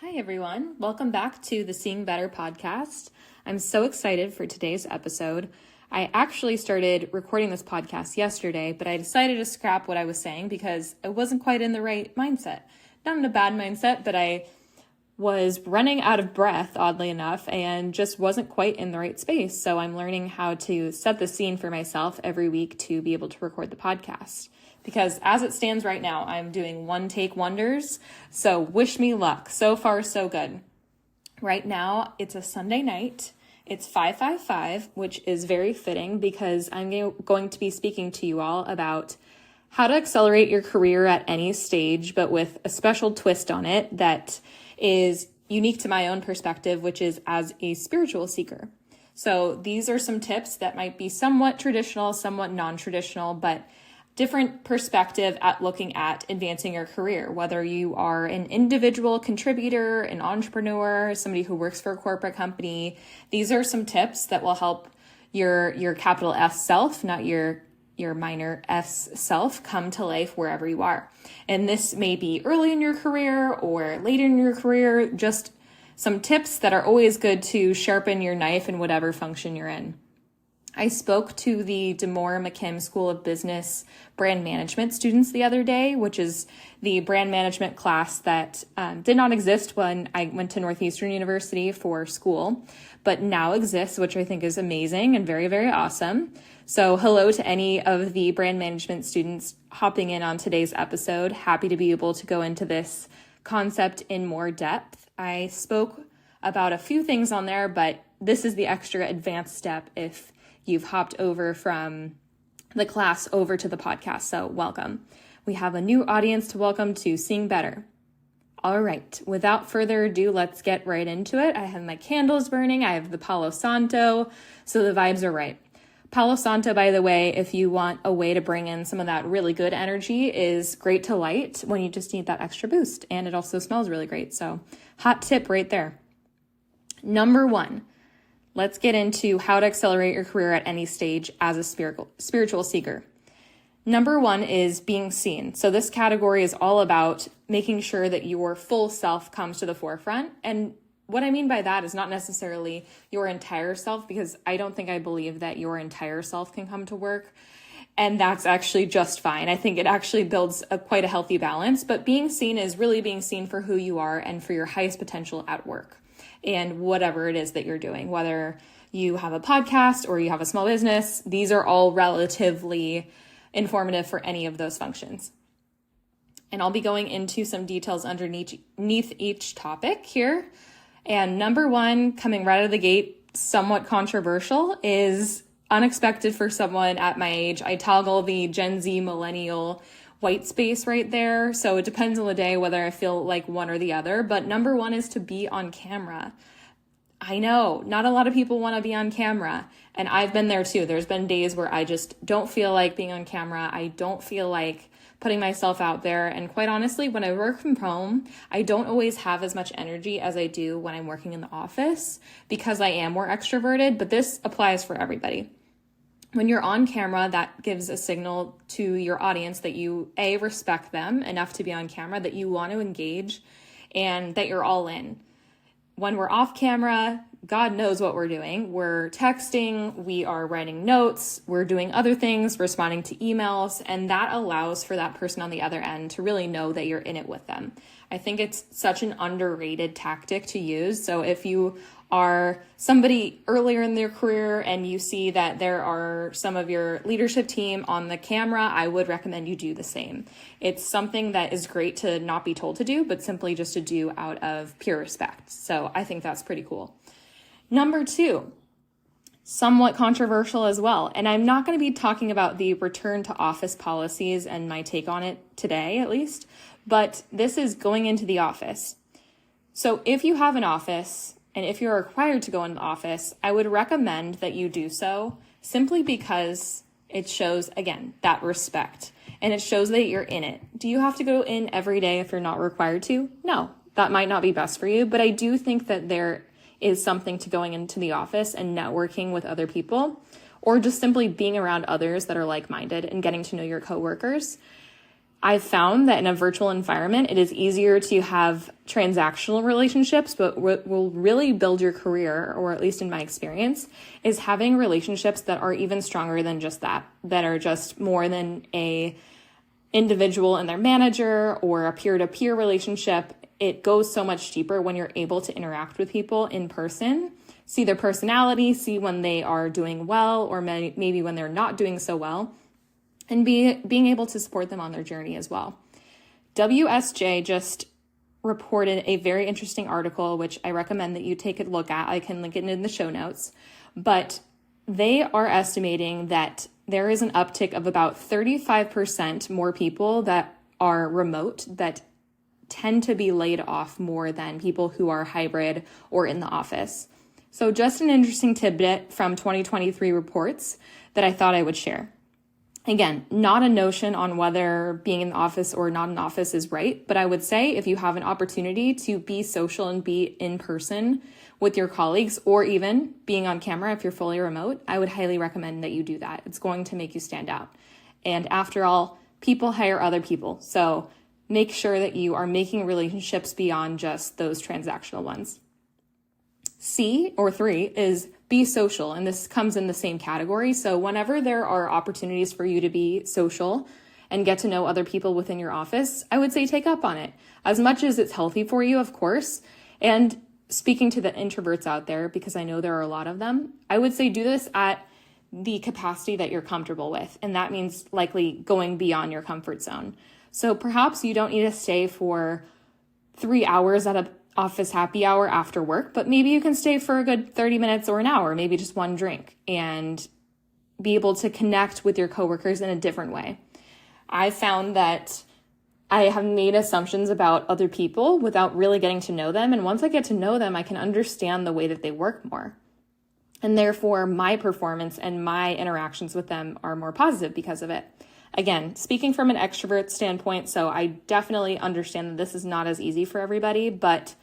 Hi, everyone. Welcome back to the Seeing Better podcast. I'm so excited for today's episode. I actually started recording this podcast yesterday, but I decided to scrap what I was saying because I wasn't quite in the right mindset. Not in a bad mindset, but I was running out of breath, oddly enough, and just wasn't quite in the right space. So I'm learning how to set the scene for myself every week to be able to record the podcast. Because as it stands right now, I'm doing one take wonders. So wish me luck. So far, so good. Right now, it's a Sunday night. It's 5:55, which is very fitting because I'm going to be speaking to you all about how to accelerate your career at any stage, but with a special twist on it that is unique to my own perspective, which is as a spiritual seeker. So these are some tips that might be somewhat traditional, somewhat non-traditional, but different perspective at looking at advancing your career, whether you are an individual contributor, an entrepreneur, somebody who works for a corporate company. These are some tips that will help your capital S self, not your minor s self, come to life wherever you are. And this may be early in your career or later in your career, just some tips that are always good to sharpen your knife in whatever function you're in. I spoke to the DeMoore McKim School of Business Brand Management students the other day, which is the brand management class that did not exist when I went to Northeastern University for school, but now exists, which I think is amazing and very, very awesome. So hello to any of the brand management students hopping in on today's episode. Happy to be able to go into this concept in more depth. I spoke about a few things on there, but this is the extra advanced step if you've hopped over from the class over to the podcast, so welcome. We have a new audience to welcome to Seeing Better. All right, without further ado, let's get right into it. I have my candles burning. I have the Palo Santo, so the vibes are right. Palo Santo, by the way, if you want a way to bring in some of that really good energy, is great to light when you just need that extra boost, and it also smells really great, so hot tip right there. Number one. Let's get into how to accelerate your career at any stage as a spiritual seeker. Number one is being seen. So this category is all about making sure that your full self comes to the forefront. And what I mean by that is not necessarily your entire self, because I don't think I believe that your entire self can come to work. And that's actually just fine. I think it actually builds quite a healthy balance. But being seen is really being seen for who you are and for your highest potential at work. And whatever it is that you're doing, whether you have a podcast or you have a small business, these are all relatively informative for any of those functions. And I'll be going into some details underneath each topic here. And number one, coming right out of the gate, somewhat controversial, is unexpected for someone at my age. I toggle the Gen Z millennial white space right there. So it depends on the day whether I feel like one or the other. But number one is to be on camera. I know not a lot of people want to be on camera. And I've been there too. There's been days where I just don't feel like being on camera. I don't feel like putting myself out there. And quite honestly, when I work from home, I don't always have as much energy as I do when I'm working in the office because I am more extroverted. But this applies for everybody. When you're on camera, that gives a signal to your audience that you, A, respect them enough to be on camera, that you want to engage, and that you're all in. When we're off camera, God knows what we're doing. We're texting, we are writing notes, we're doing other things, responding to emails, and that allows for that person on the other end to really know that you're in it with them. I think it's such an underrated tactic to use. So if you are somebody earlier in their career and you see that there are some of your leadership team on the camera, I would recommend you do the same. It's something that is great to not be told to do, but simply just to do out of pure respect. So I think that's pretty cool. Number two, somewhat controversial as well. And I'm not going to be talking about the return to office policies and my take on it today, at least, but this is going into the office. So if you have an office, and if you're required to go in the office, I would recommend that you do so simply because it shows, again, that respect. And it shows that you're in it. Do you have to go in every day if you're not required to? No, that might not be best for you. But I do think that there is something to going into the office and networking with other people, or just simply being around others that are like-minded and getting to know your coworkers. I've found that in a virtual environment, it is easier to have transactional relationships, but what will really build your career, or at least in my experience, is having relationships that are even stronger than just that are just more than a individual and their manager or a peer-to-peer relationship. It goes so much deeper when you're able to interact with people in person, see their personality, see when they are doing well, or maybe when they're not doing so well, and being able to support them on their journey as well. WSJ just reported a very interesting article, which I recommend that you take a look at. I can link it in the show notes. But they are estimating that there is an uptick of about 35% more people that are remote that tend to be laid off more than people who are hybrid or in the office. So just an interesting tidbit from 2023 reports that I thought I would share. Again, not a notion on whether being in the office or not in the office is right, but I would say if you have an opportunity to be social and be in person with your colleagues, or even being on camera if you're fully remote, I would highly recommend that you do that. It's going to make you stand out. And after all, people hire other people. So make sure that you are making relationships beyond just those transactional ones. C, or 3, is be social, and this comes in the same category. So whenever there are opportunities for you to be social and get to know other people within your office, I would say take up on it. As much as it's healthy for you, of course, and speaking to the introverts out there, because I know there are a lot of them, I would say do this at the capacity that you're comfortable with, and that means likely going beyond your comfort zone. So perhaps you don't need to stay for 3 hours at a office happy hour after work, but maybe you can stay for a good 30 minutes or an hour, maybe just one drink, and be able to connect with your coworkers in a different way. I found that I have made assumptions about other people without really getting to know them. And once I get to know them, I can understand the way that they work more. And therefore, my performance and my interactions with them are more positive because of it. Again, speaking from an extrovert standpoint, so I definitely understand that this is not as easy for everybody, but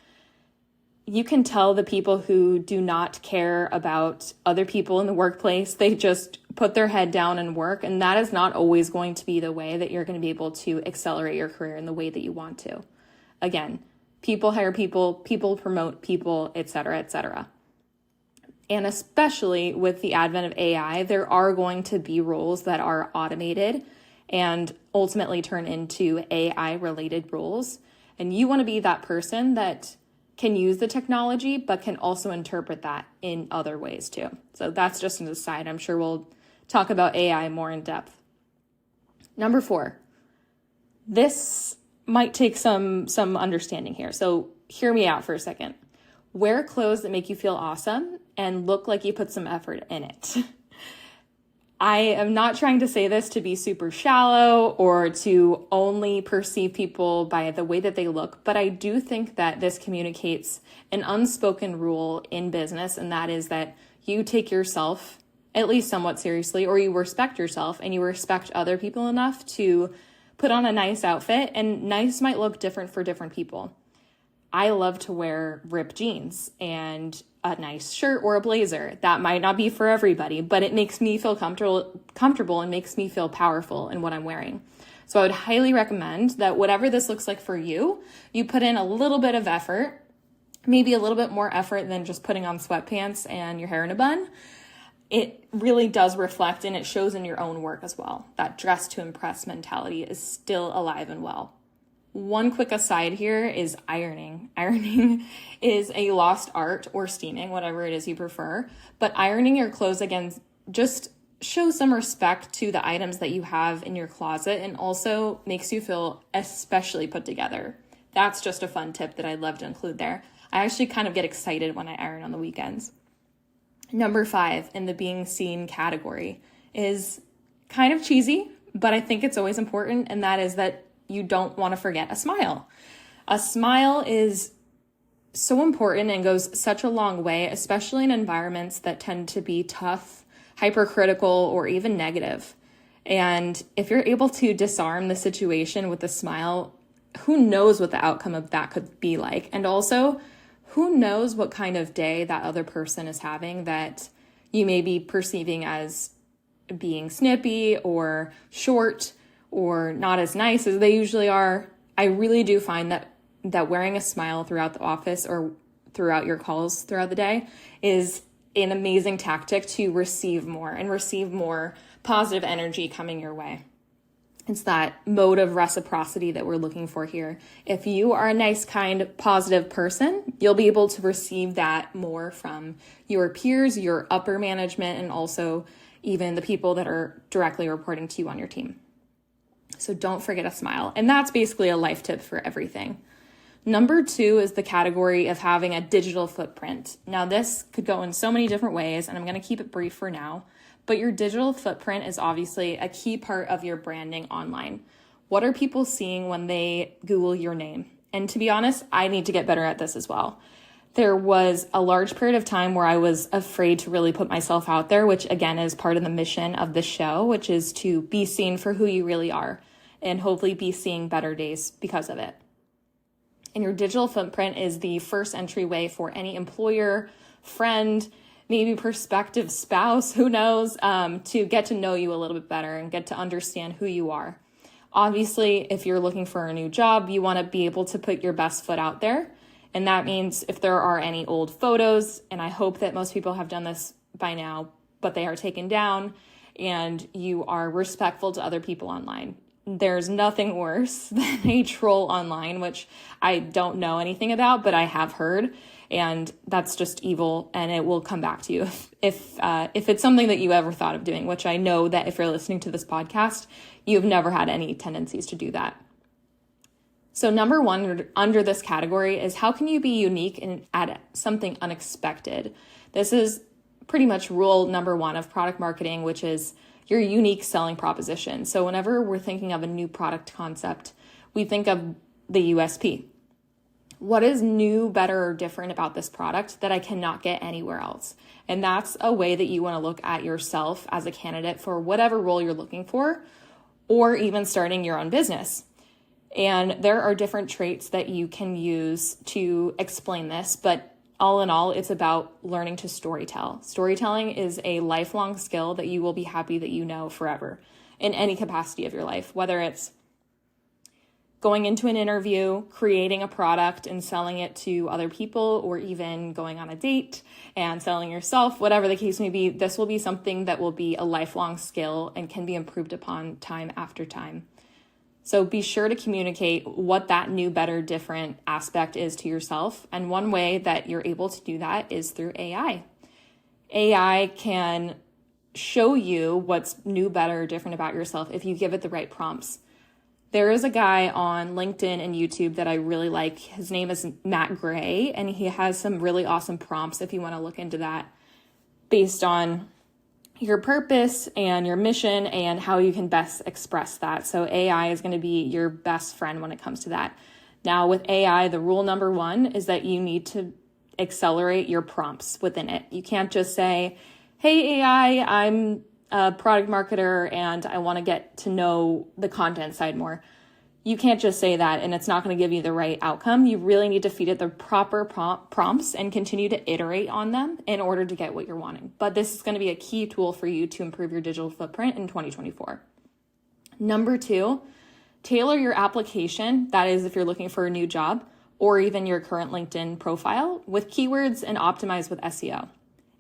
you can tell the people who do not care about other people in the workplace. They just put their head down and work. And that is not always going to be the way that you're going to be able to accelerate your career in the way that you want to. Again, people hire people, people promote people, et cetera, et cetera. And especially with the advent of AI, there are going to be roles that are automated and ultimately turn into AI-related roles. And you want to be that person that can use the technology, but can also interpret that in other ways too. So that's just an aside. I'm sure we'll talk about AI more in depth. Number 4, this might take some understanding here. So hear me out for a second. Wear clothes that make you feel awesome and look like you put some effort in it. I am not trying to say this to be super shallow or to only perceive people by the way that they look, but I do think that this communicates an unspoken rule in business, and that is that you take yourself at least somewhat seriously, or you respect yourself and you respect other people enough to put on a nice outfit, and nice might look different for different people. I love to wear ripped jeans and a nice shirt or a blazer. That might not be for everybody, but it makes me feel comfortable and makes me feel powerful in what I'm wearing. So I would highly recommend that whatever this looks like for you, you put in a little bit of effort, maybe a little bit more effort than just putting on sweatpants and your hair in a bun. It really does reflect, and it shows in your own work as well. That dress to impress mentality is still alive and well. One quick aside here is ironing. Ironing is a lost art, or steaming, whatever it is you prefer. But ironing your clothes, again, just shows some respect to the items that you have in your closet, and also makes you feel especially put together. That's just a fun tip that I'd love to include there. I actually kind of get excited when I iron on the weekends. Number 5 in the being seen category is kind of cheesy, but I think it's always important, and that is that you don't want to forget a smile. A smile is so important and goes such a long way, especially in environments that tend to be tough, hypercritical, or even negative. And if you're able to disarm the situation with a smile, who knows what the outcome of that could be like? And also, who knows what kind of day that other person is having that you may be perceiving as being snippy or short, or not as nice as they usually are, I really do find that wearing a smile throughout the office or throughout your calls throughout the day is an amazing tactic to receive more positive energy coming your way. It's that mode of reciprocity that we're looking for here. If you are a nice, kind, positive person, you'll be able to receive that more from your peers, your upper management, and also even the people that are directly reporting to you on your team. So don't forget a smile. And that's basically a life tip for everything. Number 2 is the category of having a digital footprint. Now, this could go in so many different ways, and I'm going to keep it brief for now. But your digital footprint is obviously a key part of your branding online. What are people seeing when they Google your name? And to be honest, I need to get better at this as well. There was a large period of time where I was afraid to really put myself out there, which again is part of the mission of the show, which is to be seen for who you really are and hopefully be seeing better days because of it. And your digital footprint is the first entryway for any employer, friend, maybe prospective spouse, who knows, to get to know you a little bit better and get to understand who you are. Obviously, if you're looking for a new job, you want to be able to put your best foot out there. And that means if there are any old photos, and I hope that most people have done this by now, but they are taken down, and you are respectful to other people online. There's nothing worse than a troll online, which I don't know anything about, but I have heard. And that's just evil, and it will come back to you if it's something that you ever thought of doing, which I know that if you're listening to this podcast, you've never had any tendencies to do that. So number 1 under this category is how can you be unique and add something unexpected? This is pretty much rule number 1 of product marketing, which is your unique selling proposition. So whenever we're thinking of a new product concept, we think of the USP. What is new, better, or different about this product that I cannot get anywhere else? And that's a way that you want to look at yourself as a candidate for whatever role you're looking for, or even starting your own business. And there are different traits that you can use to explain this, but all in all, it's about learning to storytell. Storytelling is a lifelong skill that you will be happy that you know forever in any capacity of your life, whether it's going into an interview, creating a product and selling it to other people, or even going on a date and selling yourself, whatever the case may be. This will be something that will be a lifelong skill and can be improved upon time after time. So be sure to communicate what that new, better, different aspect is to yourself. And one way that you're able to do that is through AI. AI can show you what's new, better, different about yourself if you give it the right prompts. There is a guy on LinkedIn and YouTube that I really like. His name is Matt Gray, and he has some really awesome prompts if you want to look into that based on your purpose and your mission and how you can best express that. So AI is going to be your best friend when it comes to that. Now with AI, the rule number 1 is that you need to accelerate your prompts within it. You can't just say, hey AI, I'm a product marketer and I want to get to know the content side more. You can't just say that and it's not going to give you the right outcome. You really need to feed it the proper prompts and continue to iterate on them in order to get what you're wanting. But this is going to be a key tool for you to improve your digital footprint in 2024. Number 2, tailor your application. That is if you're looking for a new job or even your current LinkedIn profile with keywords and optimize with SEO.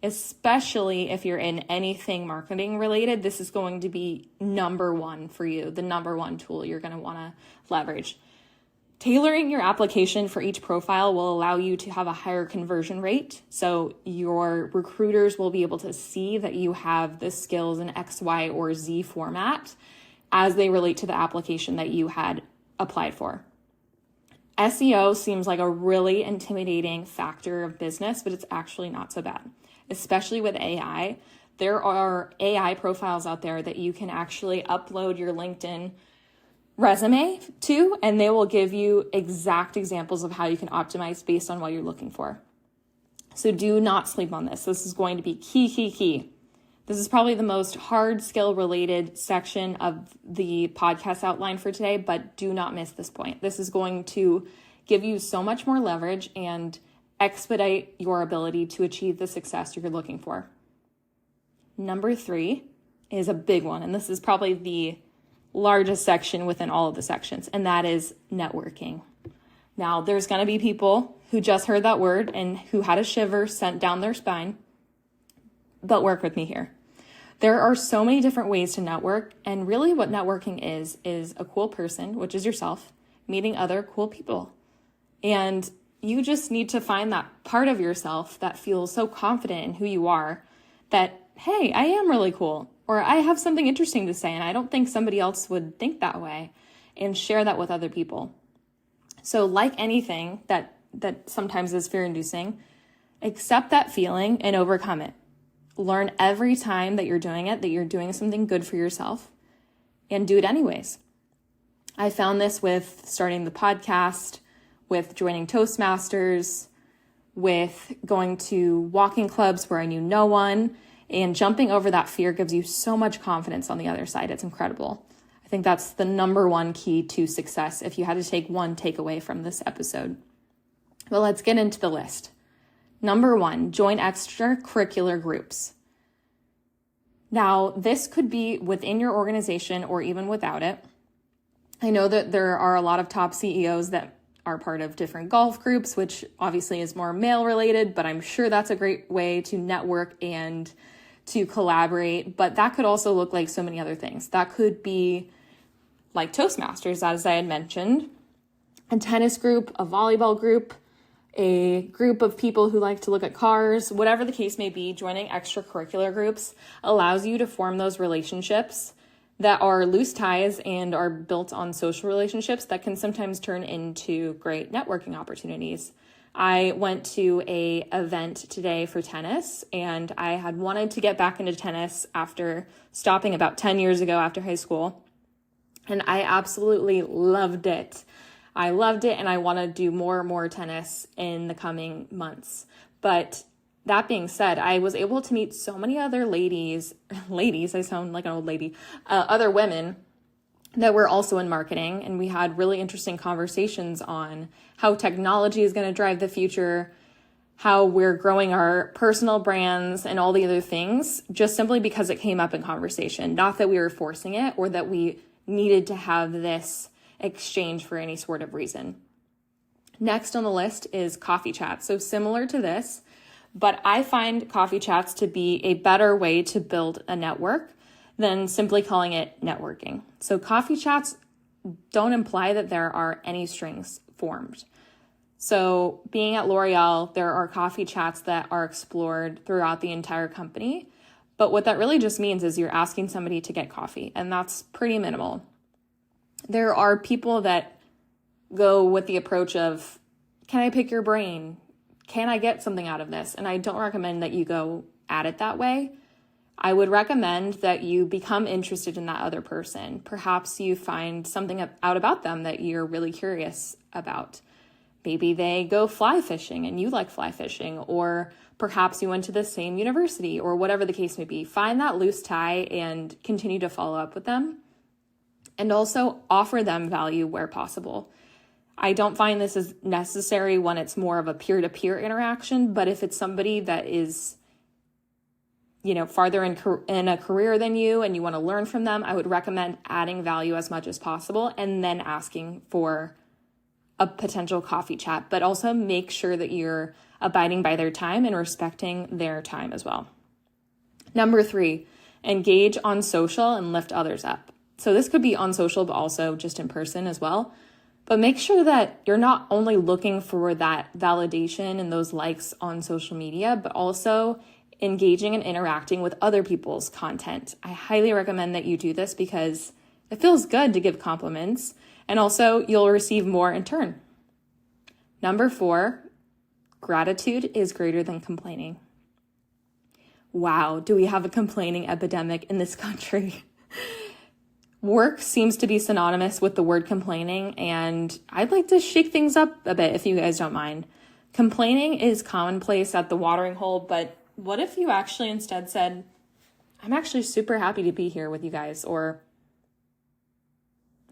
Especially if you're in anything marketing related, this is going to be number 1 for you, the number 1 tool you're going to want to leverage. Tailoring your application for each profile will allow you to have a higher conversion rate. So your recruiters will be able to see that you have the skills in X, Y, or Z format as they relate to the application that you had applied for. SEO seems like a really intimidating factor of business, but it's actually not so bad. Especially with AI, there are AI profiles out there that you can actually upload your LinkedIn resume to, and they will give you exact examples of how you can optimize based on what you're looking for. So do not sleep on this. This is going to be key. This is probably the most hard skill related section of the podcast outline for today, but do not miss this point. This is going to give you so much more leverage and expedite your ability to achieve the success you're looking for. Number 3 is a big one, and this is probably the largest section within all of the sections, and that is networking. Now, there's going to be people who just heard that word and who had a shiver sent down their spine, but work with me here. There are so many different ways to network, and really what networking is a cool person, which is yourself, meeting other cool people. And you just need to find that part of yourself that feels so confident in who you are that, hey, I am really cool, or I have something interesting to say, and I don't think somebody else would think that way, and share that with other people. So like anything that sometimes is fear-inducing, accept that feeling and overcome it. Learn every time that you're doing it, that you're doing something good for yourself, and do it anyways. I found this with starting the podcast, with joining Toastmasters, with going to walking clubs where I knew no one, and jumping over that fear gives you so much confidence on the other side. It's incredible. I think that's the number one key to success if you had to take one takeaway from this episode. Well, let's get into the list. Number 1, join extracurricular groups. Now, this could be within your organization or even without it. I know that there are a lot of top CEOs that are part of different golf groups, which obviously is more male related, but I'm sure that's a great way to network and to collaborate. But that could also look like so many other things. That could be like Toastmasters, as I had mentioned, a tennis group, a volleyball group, a group of people who like to look at cars, whatever the case may be. Joining extracurricular groups allows you to form those relationships that are loose ties and are built on social relationships that can sometimes turn into great networking opportunities. I went to a event today for tennis, and I had wanted to get back into tennis after stopping about 10 years ago after high school, and I absolutely loved it. I loved it, and I want to do more tennis in the coming months. But that being said, I was able to meet so many other ladies, I sound like an old lady, other women that were also in marketing. And we had really interesting conversations on how technology is going to drive the future, how we're growing our personal brands and all the other things, just simply because it came up in conversation. Not that we were forcing it or that we needed to have this exchange for any sort of reason. Next on the list is coffee chats. So similar to this, but I find coffee chats to be a better way to build a network than simply calling it networking. So coffee chats don't imply that there are any strings formed. So being at L'Oreal, there are coffee chats that are explored throughout the entire company. But what that really just means is you're asking somebody to get coffee, and that's pretty minimal. There are people that go with the approach of, can I pick your brain? Can I get something out of this? And I don't recommend that you go at it that way. I would recommend that you become interested in that other person. Perhaps you find something out about them that you're really curious about. Maybe they go fly fishing and you like fly fishing, or perhaps you went to the same university, or whatever the case may be. Find that loose tie and continue to follow up with them, and also offer them value where possible. I don't find this is necessary when it's more of a peer-to-peer interaction, but if it's somebody that is, farther in a career than you and you want to learn from them, I would recommend adding value as much as possible and then asking for a potential coffee chat, but also make sure that you're abiding by their time and respecting their time as well. Number 3, engage on social and lift others up. So this could be on social, but also just in person as well. But make sure that you're not only looking for that validation and those likes on social media, but also engaging and interacting with other people's content. I highly recommend that you do this because it feels good to give compliments, and also you'll receive more in turn. Number 4, gratitude is greater than complaining. Wow, do we have a complaining epidemic in this country? Work seems to be synonymous with the word complaining, and I'd like to shake things up a bit if you guys don't mind. Complaining is commonplace at the watering hole, but what if you actually instead said, I'm actually super happy to be here with you guys, or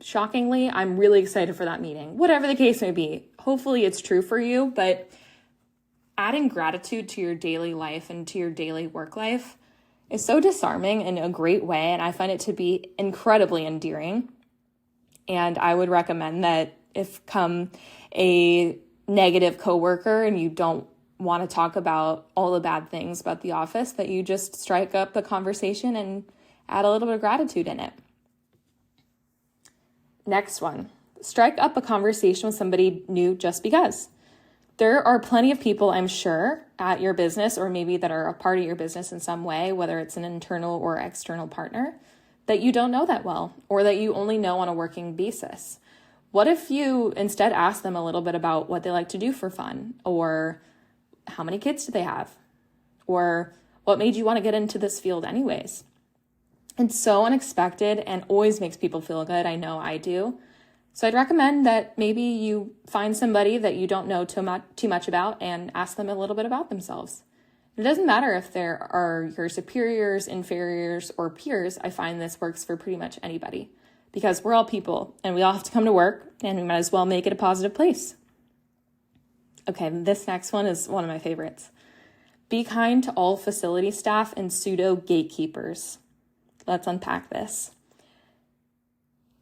shockingly, I'm really excited for that meeting. Whatever the case may be, hopefully it's true for you, but adding gratitude to your daily life and to your daily work life is so disarming in a great way, and I find it to be incredibly endearing. And I would recommend that if come a negative coworker and you don't want to talk about all the bad things about the office, that you just strike up a conversation and add a little bit of gratitude in it. Next one, strike up a conversation with somebody new just because. There are plenty of people, I'm sure, at your business, or maybe that are a part of your business in some way, whether it's an internal or external partner, that you don't know that well, or that you only know on a working basis. What if you instead ask them a little bit about what they like to do for fun, or how many kids do they have, or what made you want to get into this field anyways? It's so unexpected and always makes people feel good. I know I do. So I'd recommend that maybe you find somebody that you don't know too much about and ask them a little bit about themselves. It doesn't matter if there are your superiors, inferiors, or peers. I find this works for pretty much anybody because we're all people and we all have to come to work, and we might as well make it a positive place. Okay, this next one is one of my favorites. Be kind to all facility staff and pseudo gatekeepers. Let's unpack this.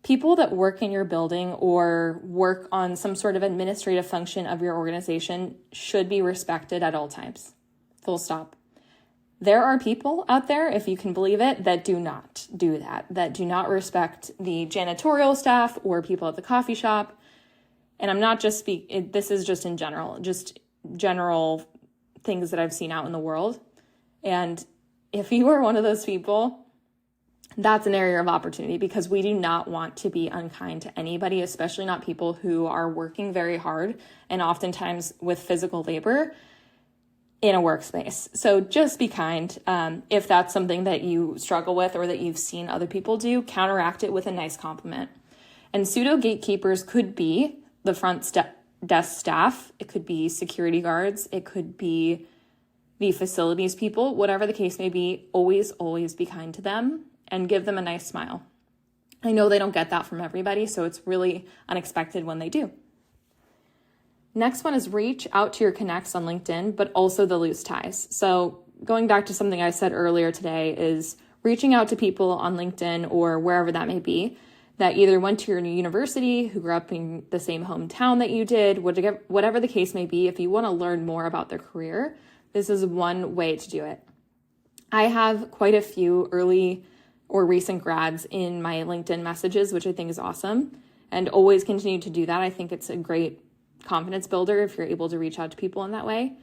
People that work in your building or work on some sort of administrative function of your organization should be respected at all times. Full stop. There are people out there, if you can believe it, that do not do that do not respect the janitorial staff or people at the coffee shop. And I'm not just this is just in general, just general things that I've seen out in the world. And if you are one of those people, that's an area of opportunity, because we do not want to be unkind to anybody, especially not people who are working very hard and oftentimes with physical labor in a workspace. So just be kind. If that's something that you struggle with or that you've seen other people do, counteract it with a nice compliment. And pseudo gatekeepers could be the front desk staff. It could be security guards. It could be the facilities people. Whatever the case may be, always be kind to them and give them a nice smile. I know they don't get that from everybody, so it's really unexpected when they do. Next one is reach out to your connects on LinkedIn, but also the loose ties. So going back to something I said earlier today is reaching out to people on LinkedIn or wherever that may be that either went to your university, who grew up in the same hometown that you did, whatever the case may be. If you want to learn more about their career, this is one way to do it. I have quite a few early or recent grads in my LinkedIn messages, which I think is awesome, and always continue to do that. I think it's a great confidence builder if you're able to reach out to people in that way.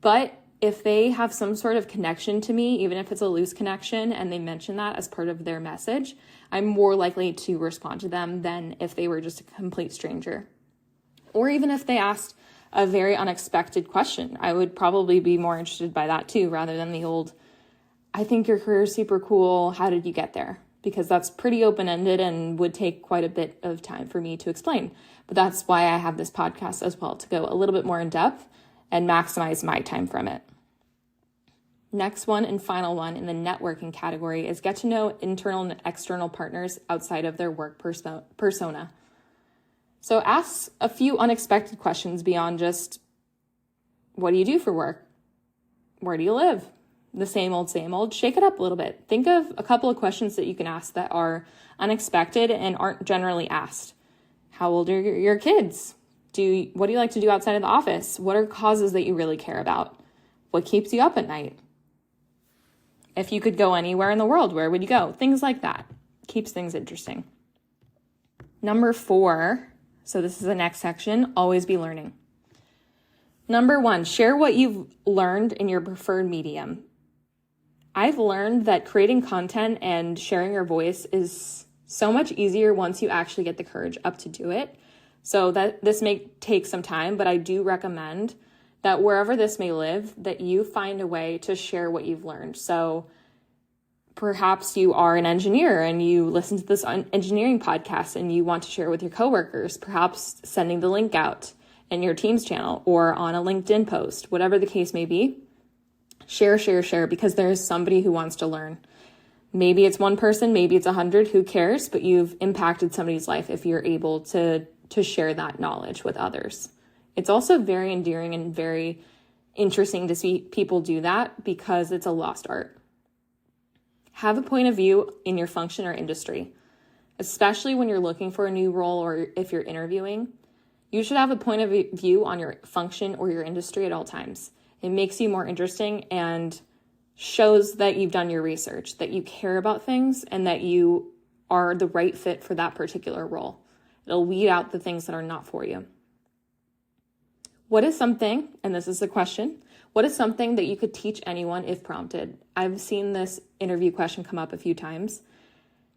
But if they have some sort of connection to me, even if it's a loose connection, and they mention that as part of their message, I'm more likely to respond to them than if they were just a complete stranger. Or even if they asked a very unexpected question, I would probably be more interested by that too, rather than the old, I think your career is super cool, how did you get there? Because that's pretty open-ended and would take quite a bit of time for me to explain. But that's why I have this podcast as well, to go a little bit more in depth and maximize my time from it. Next one and final one in the networking category is get to know internal and external partners outside of their work persona. So ask a few unexpected questions beyond just, what do you do for work? Where do you live? The same old, shake it up a little bit. Think of a couple of questions that you can ask that are unexpected and aren't generally asked. How old are your kids? What do you like to do outside of the office? What are causes that you really care about? What keeps you up at night? If you could go anywhere in the world, where would you go? Things like that. Keeps things interesting. Number 4, so this is the next section, always be learning. Number 1, share what you've learned in your preferred medium. I've learned that creating content and sharing your voice is so much easier once you actually get the courage up to do it. So that this may take some time, but I do recommend that wherever this may live, that you find a way to share what you've learned. So perhaps you are an engineer and you listen to this engineering podcast and you want to share with your coworkers, perhaps sending the link out in your Teams channel or on a LinkedIn post, whatever the case may be. Share, because there is somebody who wants to learn. Maybe it's one person, maybe it's 100, who cares, but you've impacted somebody's life if you're able to share that knowledge with others. It's also very endearing and very interesting to see people do that because it's a lost art. Have a point of view in your function or industry, especially when you're looking for a new role or if you're interviewing. You should have a point of view on your function or your industry at all times. It makes you more interesting and shows that you've done your research, that you care about things, and that you are the right fit for that particular role. It'll weed out the things that are not for you. What is something, and this is the question, what is something that you could teach anyone if prompted? I've seen this interview question come up a few times,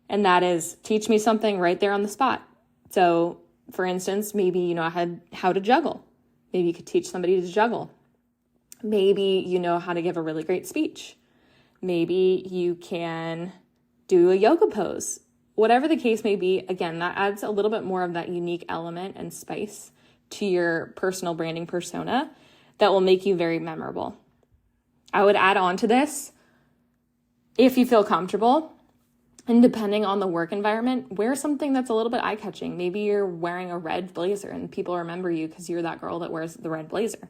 and that is, teach me something right there on the spot. So, for instance, maybe you know how to juggle. Maybe you could teach somebody to juggle. Maybe you know how to give a really great speech. Maybe you can do a yoga pose. Whatever the case may be, again, that adds a little bit more of that unique element and spice to your personal branding persona that will make you very memorable. I would add on to this, if you feel comfortable, and depending on the work environment, wear something that's a little bit eye-catching. Maybe you're wearing a red blazer and people remember you because you're that girl that wears the red blazer.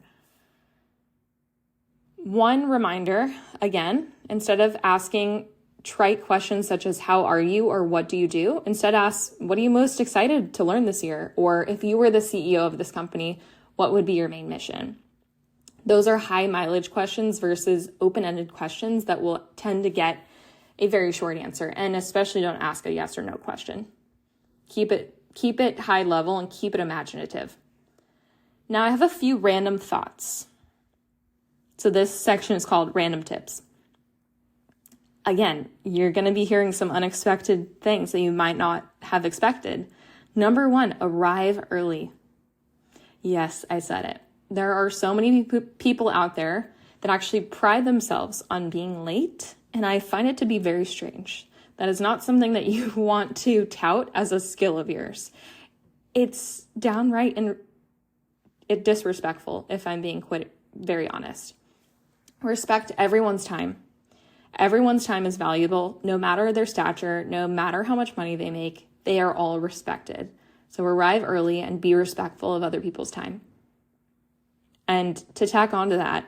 One reminder, again, instead of asking trite questions such as how are you or what do you do, instead ask what are you most excited to learn this year? Or if you were the CEO of this company, what would be your main mission? Those are high mileage questions versus open-ended questions that will tend to get a very short answer, and especially don't ask a yes or no question. Keep it high level and keep it imaginative. Now I have a few random thoughts. So this section is called Random Tips. Again, you're going to be hearing some unexpected things that you might not have expected. Number 1, arrive early. Yes, I said it. There are so many people out there that actually pride themselves on being late, and I find it to be very strange. That is not something that you want to tout as a skill of yours. It's downright and disrespectful, if I'm being quite very honest. Respect everyone's time. Everyone's time is valuable, no matter their stature, no matter how much money they make, they are all respected. So arrive early and be respectful of other people's time. And to tack on to that,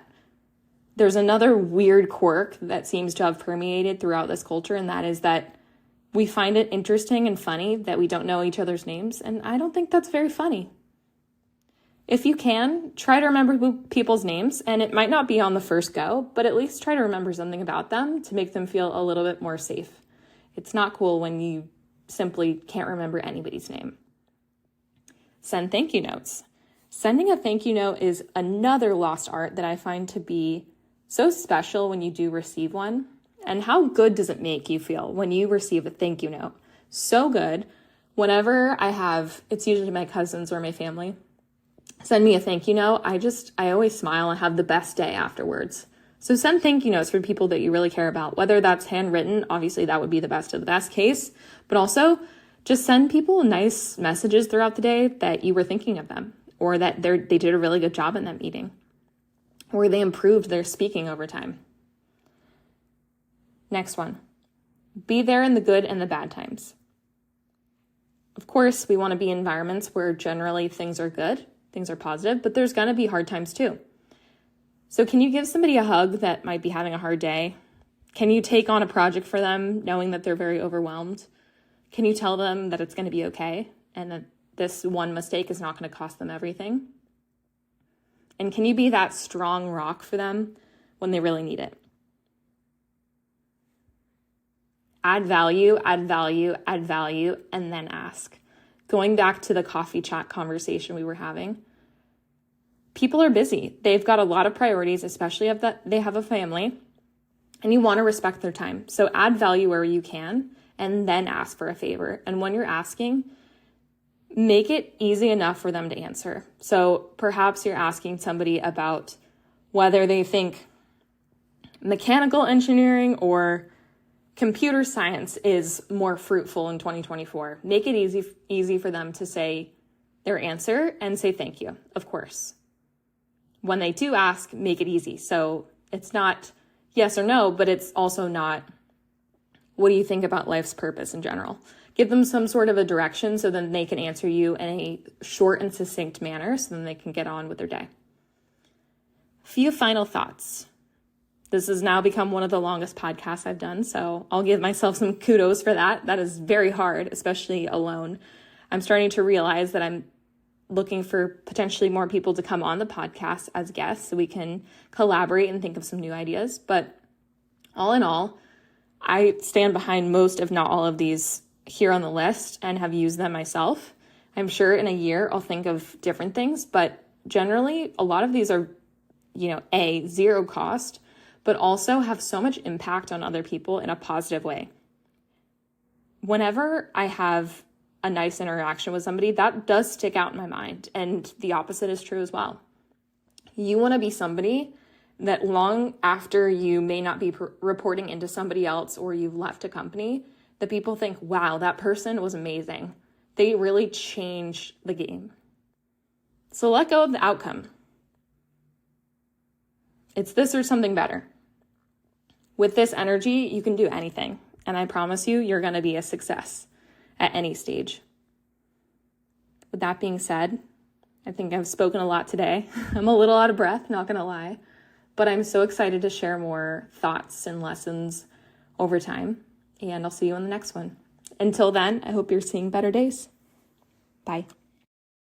there's another weird quirk that seems to have permeated throughout this culture, and that is that we find it interesting and funny that we don't know each other's names, and I don't think that's very funny. If you can, try to remember people's names, and it might not be on the first go, but at least try to remember something about them to make them feel a little bit more safe. It's not cool when you simply can't remember anybody's name. Send thank you notes. Sending a thank you note is another lost art that I find to be so special when you do receive one. And how good does it make you feel when you receive a thank you note? So good. Whenever it's usually my cousins or my family, send me a thank you note, I always smile and have the best day afterwards. So send thank you notes for people that you really care about, whether that's handwritten, obviously that would be the best of the best case, but also just send people nice messages throughout the day that you were thinking of them, or that they did a really good job in that meeting, or they improved their speaking over time. Next one, be there in the good and the bad times. Of course, we want to be in environments where generally things are good, things are positive, but there's going to be hard times too. So can you give somebody a hug that might be having a hard day? Can you take on a project for them knowing that they're very overwhelmed? Can you tell them that it's going to be okay and that this one mistake is not going to cost them everything? And can you be that strong rock for them when they really need it? Add value, add value, add value, and then ask. Going back to the coffee chat conversation we were having, people are busy. They've got a lot of priorities, especially if they have a family, and you want to respect their time. So add value where you can, and then ask for a favor. And when you're asking, make it easy enough for them to answer. So perhaps you're asking somebody about whether they think mechanical engineering or computer science is more fruitful in 2024. Make it easy for them to say their answer and say thank you, of course. When they do ask, make it easy. So it's not yes or no, but it's also not what do you think about life's purpose in general. Give them some sort of a direction so then they can answer you in a short and succinct manner so then they can get on with their day. Few final thoughts. This has now become one of the longest podcasts I've done, so I'll give myself some kudos for that. That is very hard, especially alone. I'm starting to realize that I'm looking for potentially more people to come on the podcast as guests so we can collaborate and think of some new ideas. But all in all, I stand behind most, if not all, of these here on the list and have used them myself. I'm sure in a year I'll think of different things, but generally a lot of these are, zero cost, but also have so much impact on other people in a positive way. Whenever I have a nice interaction with somebody, that does stick out in my mind, and the opposite is true as well. You want to be somebody that long after you may not be reporting into somebody else or you've left a company, that people think, wow, that person was amazing. They really changed the game. So let go of the outcome. It's this or something better. With this energy, you can do anything. And I promise you, you're going to be a success at any stage. With that being said, I think I've spoken a lot today. I'm a little out of breath, not going to lie. But I'm so excited to share more thoughts and lessons over time. And I'll see you in the next one. Until then, I hope you're seeing better days. Bye.